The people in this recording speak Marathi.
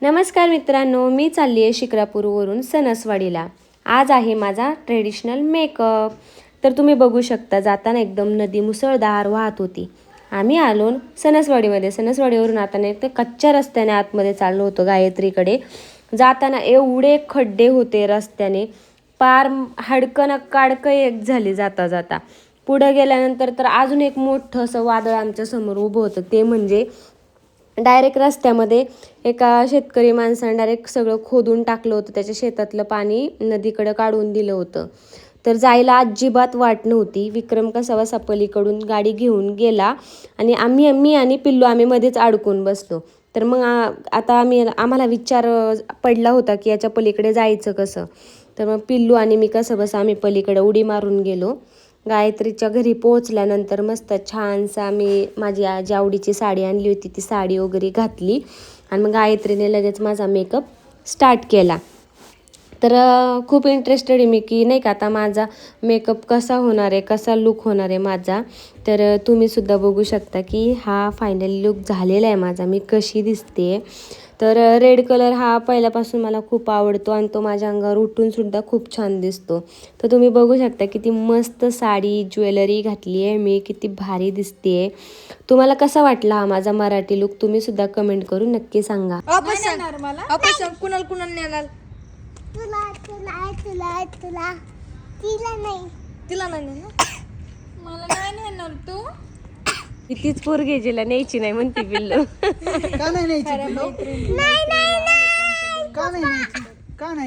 नमस्कार मित्रांनो, मी चालली आहे शिक्रापूरवरून सणसवाडीला। आज आहे माझा ट्रेडिशनल मेकअप। तर तुम्ही बघू शकता जाताना एकदम नदी मुसळधार वाहत होती। आम्ही आलो सणसवाडीमध्ये। सणसवाडीवरून आता एक ते कच्च्या रस्त्याने आतमध्ये चाललो होतो गायत्रीकडे। जाताना एवढे खड्डे होते रस्त्याने, पार हडकन काडकं एक झाली जाता जाता। पुढे गेल्यानंतर तर अजून एक मोठं असं वादळ आमच्या समोर उभं होतं। ते म्हणजे डायरेक्ट रस्त्यामध्ये एका शेतकरी माणसाने डायरेक्ट सगळं खोदून टाकलं होतं। त्याच्या शेतातलं पाणी नदीकडे काढून दिलं होतं। तर जायला अजिबात वाट नव्हती। विक्रम कसा बसा पलीकडून गाडी घेऊन गेला आणि आम्ही आणि पिल्लू आम्ही मध्येच अडकून बसलो। तर मग आता आम्हाला विचार पडला होता की याच्या पलीकडे जायचं कसं। तर मग पिल्लू आणि मी कसं बस आम्ही पलीकडे उडी मारून गेलो। गायत्रीच्या घरी पोहोचल्यानंतर मस्त छानसं आम्ही माझी जी आवडीची साडी आणली होती ती साडी वगैरे घातली आणि मग गायत्रीने लगेच माझा मेकअप स्टार्ट केला। तर खूप इंटरेस्टेड आहे मी की नाही का आता माझा मेकअप कसा होणार आहे, कसा लुक होणार आहे माझा। तर तुम्हीसुद्धा बघू शकता की हा फायनली लुक झालेला आहे माझा, मी कशी दिसते। तर रेड कलर हा पहिल्यापासून मला खूप आवडतो आणि तो माझ्या अंगावर उठूनसुद्धा खूप छान दिसतो। तर तुम्ही बघू शकता किती मस्त साडी ज्वेलरी घातली आहे मी, किती भारी दिसते। तुम्हाला कसा वाटला हा माझा मराठी लुक तुम्हीसुद्धा कमेंट करून नक्की सांगा। कुणाल कुणाल नेणार तुला तुला तुला तुला तिला नाही तिला नाही नेणार मला नाही नेणार तू तीच पोरगी जिला न्यायची नाही म्हणते पिल्लू। का नाही न्यायची? नाही नाही नाही का नाही न्यायची? का नाही